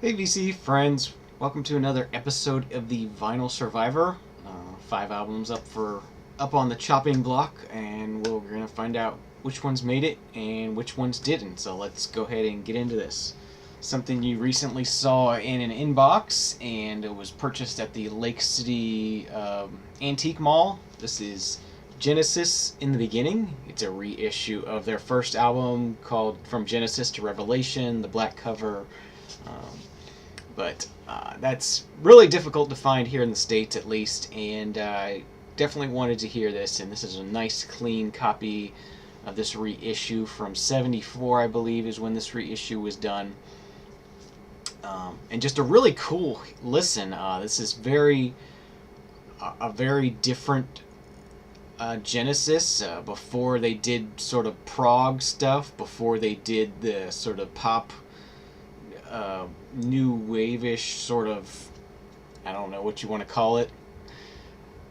Hey VC friends, welcome to another episode of the Vinyl Survivor. 5 albums up on the chopping block, and we're gonna find out which ones made it and which ones didn't. So let's go ahead and get into this. Something you recently saw in an inbox, and it was purchased at the Lake City Antique Mall. This is Genesis in the Beginning. It's a reissue of their first album called From Genesis to Revelation, the black cover. But that's really difficult to find here in the States, at least, and I definitely wanted to hear this, and this is a nice clean copy of this reissue from '74, I believe, is when this reissue was done. And just a really cool listen. This is a very different Genesis, before they did sort of prog stuff, before they did the sort of pop, new wave-ish sort of, I don't know what you want to call it,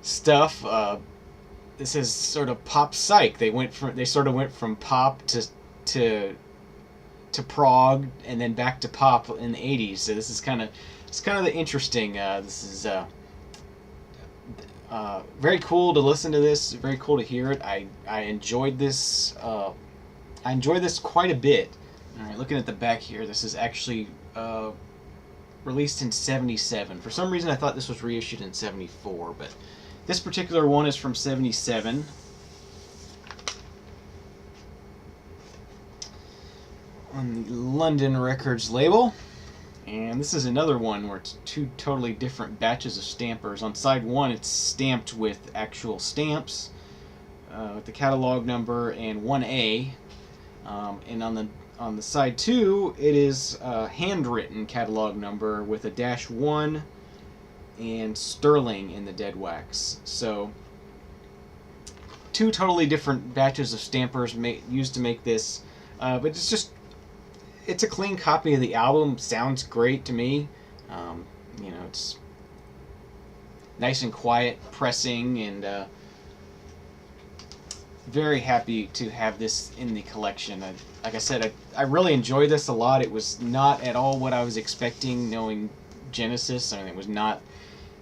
stuff. This is sort of pop psych. They sort of went from pop to prog, and then back to pop in the '80s. So this is kind of the interesting. This is very cool to listen to this. Very cool to hear it. I enjoyed this. I enjoyed this quite a bit. All right, looking at the back here, this is actually released in '77. For some reason, I thought this was reissued in '74, but this particular one is from '77. On the London Records label. And this is another one where it's two totally different batches of stampers. On side one, it's stamped with actual stamps, with the catalog number and 1A. And on the side two, it is a handwritten catalog number with a -1 and sterling in the dead wax. So two totally different batches of stampers used to make this, but it's a clean copy of the album. Sounds great to me. It's nice and quiet pressing, and very happy to have this in the collection. Like I said, I really enjoyed this a lot. It was not at all what I was expecting, knowing Genesis. I mean, it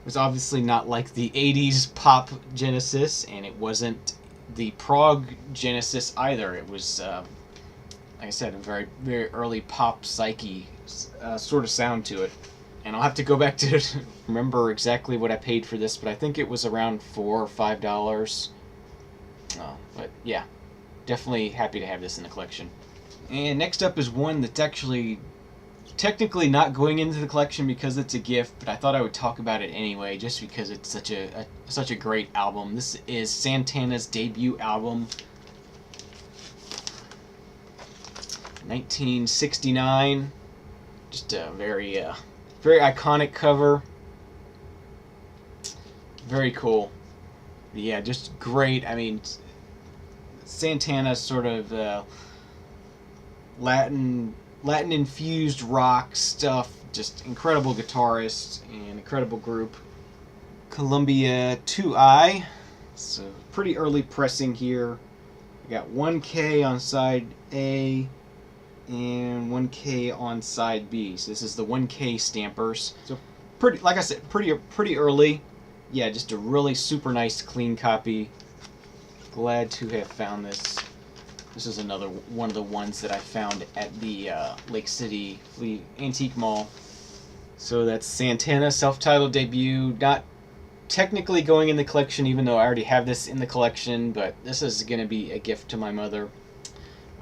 was obviously not like the '80s pop Genesis, and it wasn't the prog Genesis either. It was, like I said, a very, very early pop psyche sort of sound to it. And I'll have to go back to remember exactly what I paid for this, but I think it was around $4 or $5. But yeah, definitely happy to have this in the collection. And next up is one that's actually technically not going into the collection because it's a gift, but I thought I would talk about it anyway, just because it's such a great album. This is Santana's debut album, 1969. Just a very iconic cover. Very cool. Yeah, just great. I mean, Santana's sort of Latin infused rock stuff. Just incredible guitarist and incredible group. Columbia 2i. So pretty early pressing here. We got 1K on side A and 1K on side B. So this is the 1K stampers. So pretty, like I said, pretty early. Yeah, just a really super nice clean copy. Glad to have found this. This is another one of the ones that I found at the Lake City Antique Mall. So that's Santana self-titled debut. Not technically going in the collection, even though I already have this in the collection, but this is going to be a gift to my mother.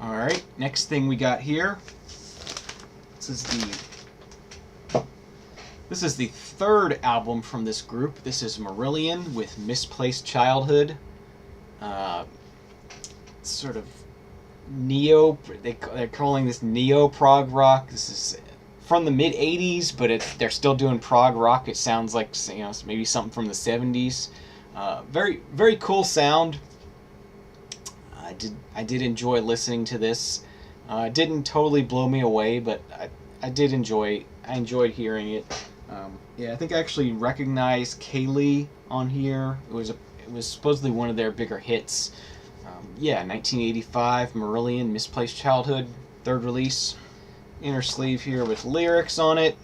Alright, next thing we got here. This is the third album from this group. This is Merlin with Misplaced Childhood. Sort of neo. They're calling this neo prog rock. This is from the mid '80s, but they're still doing prog rock. It sounds like, maybe something from the '70s. Very, very cool sound. I did enjoy listening to this. It didn't totally blow me away, but I enjoyed hearing it. Yeah, I think I actually recognized Kaylee on here. It was supposedly one of their bigger hits. Yeah, 1985, Merlin, Misplaced Childhood, third release. Inner sleeve here with lyrics on it.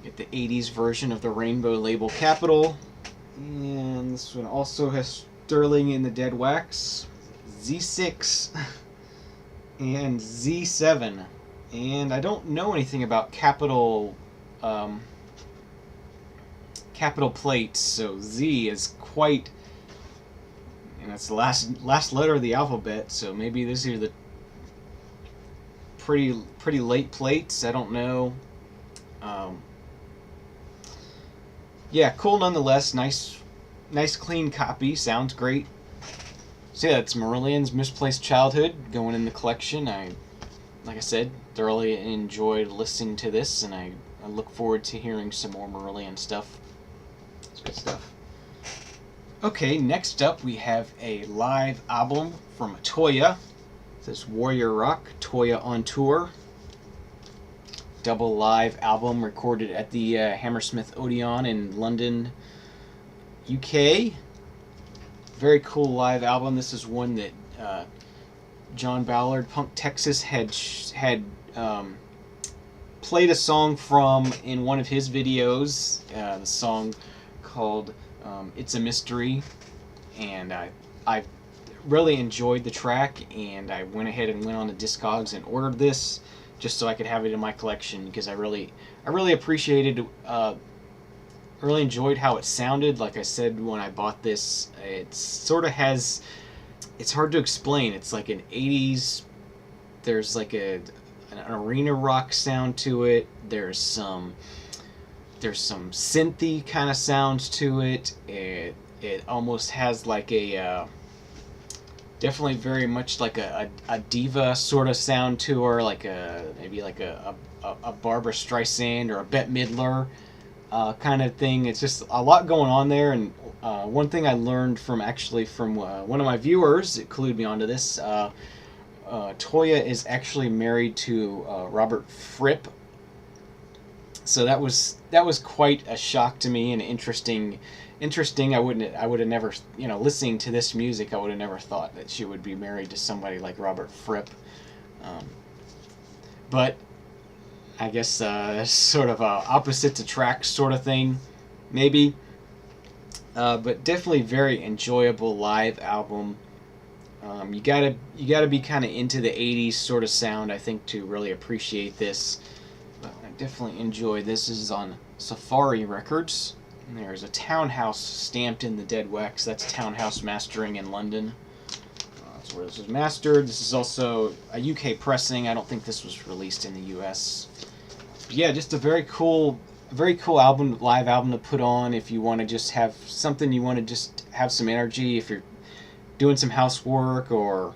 Get the 80s version of the rainbow label capital. And this one also has sterling in the dead wax. Z6 and Z7. And I don't know anything about capital capital plates, so Z is quite, and that's the last letter of the alphabet, so maybe these are the pretty late plates. I don't know. Yeah, cool nonetheless. Nice clean copy. Sounds great. So yeah, it's Merlin's Misplaced Childhood going in the collection. Like I said, thoroughly enjoyed listening to this, and I look forward to hearing some more Merlin stuff. It's good stuff. Okay, next up we have a live album from Toya. This Warrior Rock, Toya on Tour. Double live album recorded at the Hammersmith Odeon in London, UK. Very cool live album. This is one that John Ballard, Punk Texas, had played a song from in one of his videos. The song called "It's a Mystery," and I really enjoyed the track, and I went ahead and went on to Discogs and ordered this just so I could have it in my collection, because I really appreciated, really enjoyed how it sounded. Like I said when I bought this, it sort of has, it's hard to explain. It's like an 80s, there's like an arena rock sound to it. There's some synthy kind of sounds to it. It almost has like a definitely very much like a diva sort of sound to her, like maybe like a Barbara Streisand or a Bette Midler kind of thing. It's just a lot going on there. And one thing I learned from one of my viewers that clued me onto this, Toya is actually married to Robert Fripp. So that was quite a shock to me, and interesting. I would have never, listening to this music, I would have never thought that she would be married to somebody like Robert Fripp. But I guess sort of opposites attract sort of thing, maybe. But definitely very enjoyable live album. You gotta be kind of into the 80s sort of sound, I think, to really appreciate this. But I definitely enjoy this. This is on Safari Records. And there's a Townhouse stamped in the dead wax. That's Townhouse Mastering in London. That's where this was mastered. This is also a UK pressing. I don't think this was released in the US. But yeah, just a very cool album, live album to put on if you want to just have something, you want to just have some energy, if you're doing some housework or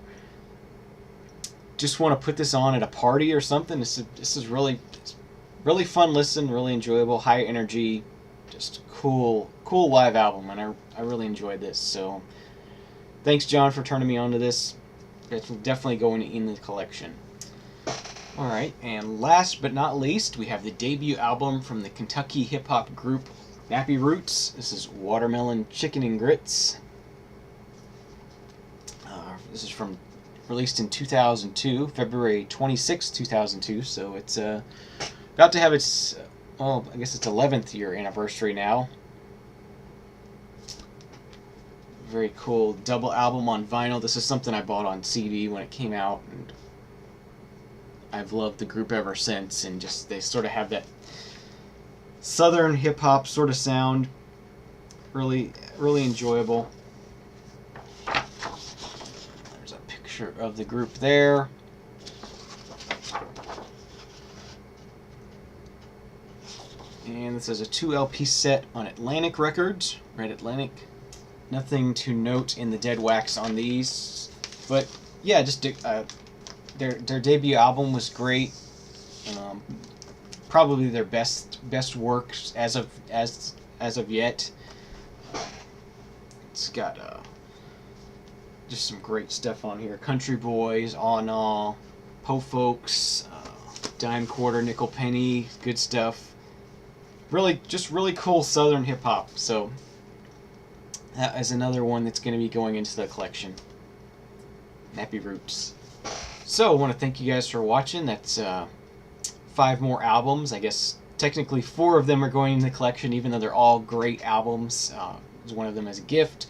just want to put this on at a party or something. This is really fun listen, really enjoyable, high energy, just cool live album, and I really enjoyed this. So thanks, John, for turning me on to this. It's definitely going in the collection. Alright, and last but not least, we have the debut album from the Kentucky hip-hop group Nappy Roots. This is Watermelon Chicken and Grits. This is released in 2002, February 26, 2002, so it's about to have its, well, I guess it's 11th year anniversary now. Very cool double album on vinyl. This is something I bought on CD when it came out, and I've loved the group ever since. And just, they sort of have that southern hip hop sort of sound. Really enjoyable. There's a picture of the group there. And this is a 2 LP set on Atlantic Records, Red Atlantic. Nothing to note in the dead wax on these, but yeah, just their debut album was great. Probably their best work as of yet. It's got just some great stuff on here: Country Boys, Aw Naw, Po Folks, Dime Quarter, Nickel Penny, good stuff. Really cool southern hip hop. So that is another one that's going to be going into the collection. Nappy Roots. So I want to thank you guys for watching. That's 5 more albums. I guess technically 4 of them are going in the collection, even though they're all great albums. One of them as a gift.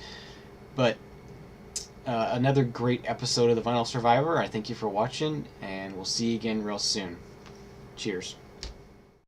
But another great episode of The Vinyl Survivor. I thank you for watching, and we'll see you again real soon. Cheers.